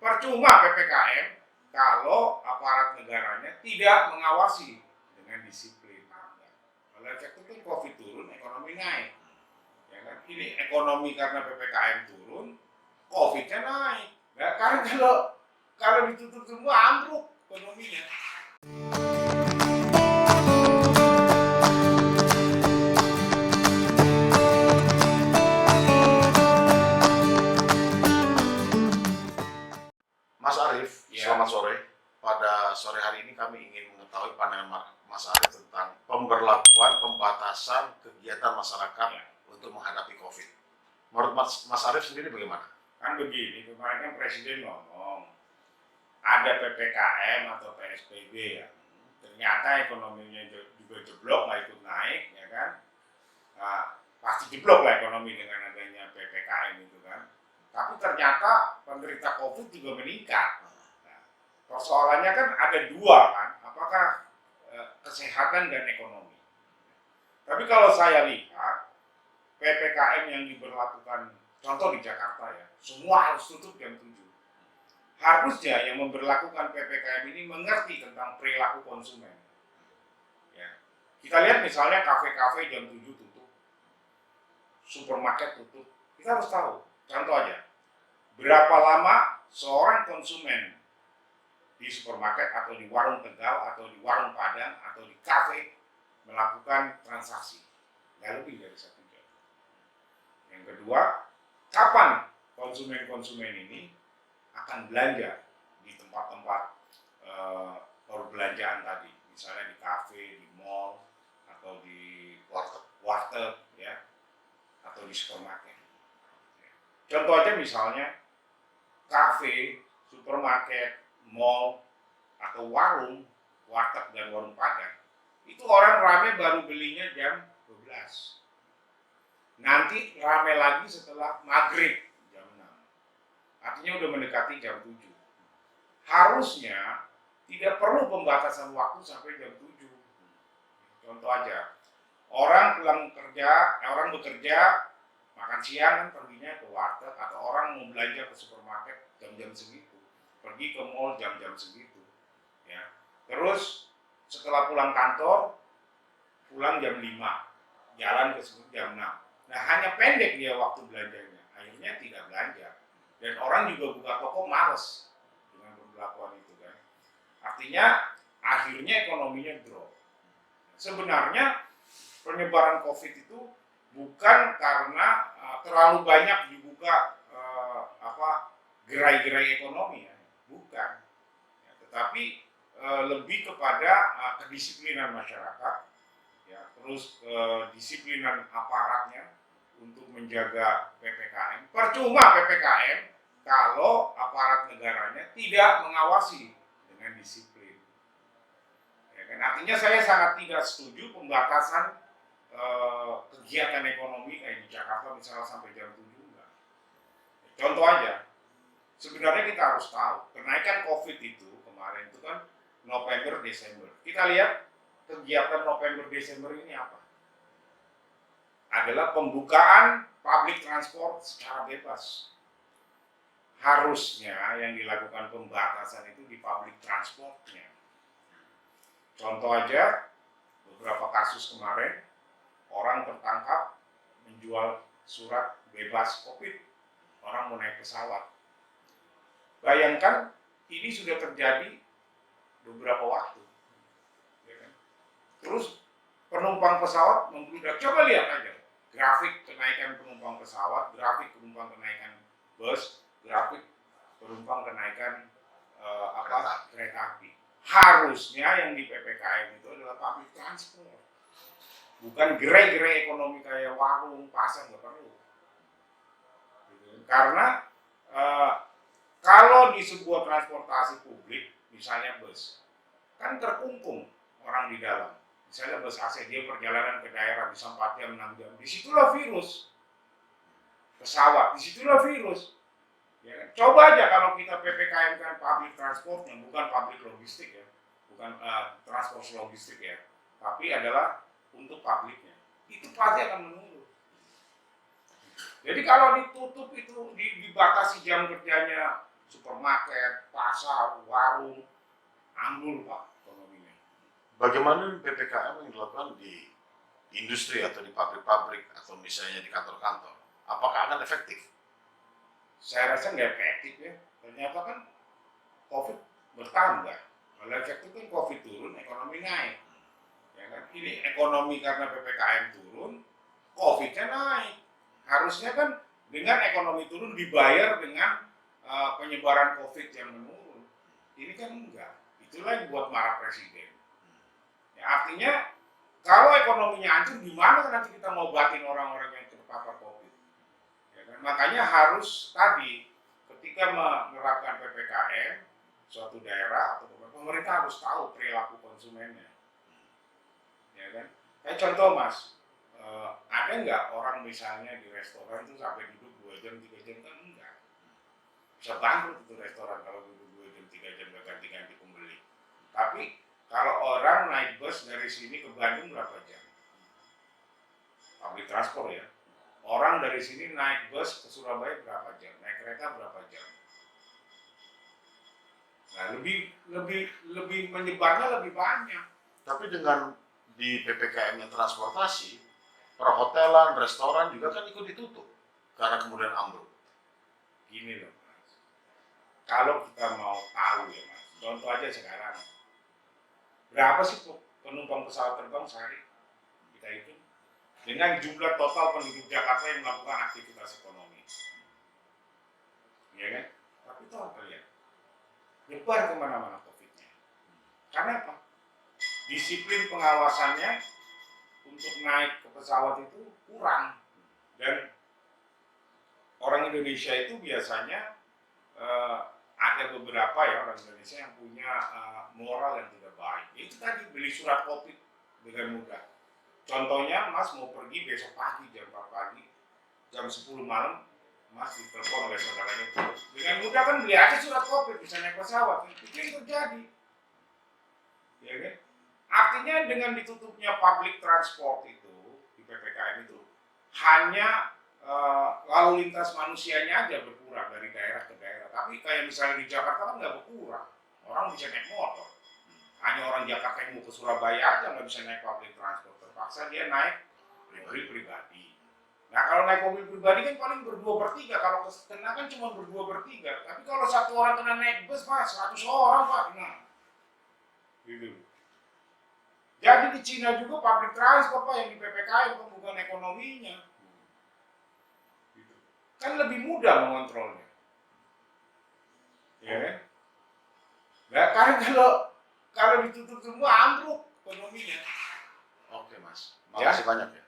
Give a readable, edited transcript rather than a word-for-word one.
Percuma PPKM kalau aparat negaranya tidak mengawasi dengan disiplin. Kalau efektif COVID turun, ekonomi naik. Ya kan? Ini ekonomi karena PPKM turun, COVID-nya naik. Ya, karena kalau ditutup semua ambruk ekonominya. Mas Arief, selamat sore. Pada sore hari ini kami ingin mengetahui pandangan Mas Arief tentang pemberlakuan pembatasan kegiatan masyarakat untuk menghadapi COVID. Menurut Mas Arief sendiri bagaimana? Kan begini, kemarin kan Presiden ngomong ada PPKM atau PSBB ya. Ternyata ekonominya juga jeblok, nggak ikut naik, ya kan? Nah, pasti jeblok lah ekonomi dengan adanya PPKM itu kan. Tapi ternyata penderita COVID juga meningkat. Nah, persoalannya kan ada dua kan, apakah kesehatan dan ekonomi. Tapi kalau saya lihat PPKM yang diberlakukan, contoh di Jakarta ya, semua harus tutup jam 7. Harusnya yang memberlakukan PPKM ini mengerti tentang perilaku konsumen. Ya. Kita lihat misalnya kafe-kafe jam 7 tutup, supermarket tutup. Kita harus tahu. Contoh aja, berapa lama seorang konsumen di supermarket atau di warung Tegal atau di warung Padang atau di kafe melakukan transaksi? Nggak lebih dari 1 jam. Yang kedua, kapan konsumen-konsumen ini akan belanja di tempat-tempat perbelanjaan tadi, misalnya di kafe, di mall, atau di warteg, ya, atau di supermarket. Contoh aja misalnya kafe, supermarket, mall, atau warung, warteg dan warung Padang, itu orang rame baru belinya jam 12. Nanti rame lagi setelah maghrib jam 6. Artinya udah mendekati jam 7. Harusnya tidak perlu pembatasan waktu sampai jam 7. Contoh aja, orang pulang kerja, orang bekerja, makan siang kan perginya ke warteg, atau orang mau belanja ke supermarket jam-jam segitu, pergi ke mall jam-jam segitu, ya. Terus setelah pulang kantor, pulang jam 5, jalan ke jam 6. Nah, hanya pendek dia waktu belanjanya, akhirnya tidak belanja. Dan orang juga buka toko males dengan pemberlakuan itu kan. Artinya akhirnya ekonominya drop. Sebenarnya penyebaran COVID itu bukan karena terlalu banyak dibuka gerai-gerai ekonomi ya, bukan. Ya, tetapi lebih kepada kedisiplinan masyarakat, ya, terus kedisiplinan aparatnya untuk menjaga PPKM. Percuma PPKM kalau aparat negaranya tidak mengawasi dengan disiplin. Ya, kan? Artinya saya sangat tidak setuju pembatasan kegiatan ekonomi kayak di Jakarta misalnya sampai jam 7. Enggak. Contoh aja, sebenarnya kita harus tahu kenaikan COVID itu kemarin itu kan November Desember. Kita lihat kegiatan November Desember ini apa? Adalah pembukaan public transport secara bebas. Harusnya yang dilakukan pembatasan itu di public transportnya. Contoh aja, beberapa kasus kemarin orang tertangkap menjual surat bebas COVID, orang mau naik pesawat. Bayangkan ini sudah terjadi beberapa waktu, ya kan? Terus penumpang pesawat membludak. Coba lihat aja grafik kenaikan penumpang pesawat, grafik penumpang kenaikan bus, grafik penumpang kenaikan kereta api. Harusnya yang di PPKM itu adalah public transport, bukan gerai-gerai ekonomi kayak warung, pasar, nggak perlu. Karena kalau di sebuah transportasi publik, misalnya bus, kan terkungkung orang di dalam. Misalnya bus AC, dia perjalanan ke daerah bisa 4 jam, 6 jam. Disitulah virus. Pesawat, disitulah virus. Ya, coba aja kalau kita PPKM kan public transport, yang bukan public logistik ya, bukan transport logistik ya, tapi adalah untuk publiknya, itu pasti akan menurun. Jadi kalau ditutup itu dibatasi jam kerjanya supermarket, pasar, warung, ambruk Pak ekonominya. Bagaimana PPKM yang dilakukan di industri atau di pabrik-pabrik atau misalnya di kantor-kantor? Apakah akan efektif? Saya rasa nggak efektif ya. Ternyata kan COVID bertambah. Kalau efektif kan COVID turun, ekonomi naik. Ya kan? Ini ekonomi karena PPKM turun, COVID-nya naik. Harusnya kan dengan ekonomi turun dibayar dengan penyebaran COVID yang menurun. Ini kan enggak. Itulah yang buat marah presiden. Ya, artinya kalau ekonominya hancur, gimana nanti kita mau obatin orang-orang yang terpapar COVID? Ya kan? Makanya harus tadi ketika menerapkan PPKM suatu daerah atau pemerintah harus tahu perilaku konsumennya. Ya kan? Kayak contoh Mas, ada nggak orang misalnya di restoran itu sampai duduk 2 jam, 3 jam kan enggak. Bisa bangkrut itu restoran kalau duduk 2 jam, 3 jam gak ganti-ganti pembeli. Tapi kalau orang naik bus dari sini ke Bandung berapa jam? Public transport ya. Orang dari sini naik bus ke Surabaya berapa jam? Naik kereta berapa jam? Nah, lebih menyebarnya lebih banyak. Tapi dengan di PPKM yang transportasi, perhotelan, restoran juga kan ikut ditutup karena kemudian ambruk. Gini loh Mas, kalau kita mau tahu ya Mas, contoh aja sekarang, berapa sih penumpang pesawat terbang sehari? Kita hitung. Dengan jumlah total penduduk Jakarta yang melakukan aktivitas ekonomi. Ya kan? Tapi itu apa ya? Nyebar kemana-mana COVID-nya. Karena apa? Disiplin pengawasannya untuk naik ke pesawat itu kurang. Dan orang Indonesia itu biasanya ada beberapa ya orang Indonesia yang punya moral yang tidak baik. Itu tadi beli surat COVID dengan mudah. Contohnya Mas mau pergi besok pagi jam 4 pagi, jam 10 malam Mas ditelepon oleh saudaranya. Dengan mudah kan beli aja surat COVID bisa naik pesawat. Itu yang terjadi. Ya kan? Artinya dengan ditutupnya public transport itu di PPKM itu hanya lalu lintas manusianya aja berkurang dari daerah ke daerah. Tapi kayak misalnya di Jakarta kan nggak berkurang, orang bisa naik motor. Hanya orang Jakarta yang mau ke Surabaya aja nggak bisa naik public transport, terpaksa dia naik pribadi. Nah kalau naik mobil pribadi kan paling berdua bertiga, kalau kena kan cuma berdua bertiga. Tapi kalau satu orang kena naik bus Mas, 100 orang Pak kena. Gitu. Jadi di Cina juga public transport Pak yang di PPKM bukan ekonominya. Gitu. Kan lebih mudah mengontrolnya. Ya kan? Nah, karena kalau ditutup semua ambruk ekonominya. Oke Mas, makasih banyak ya.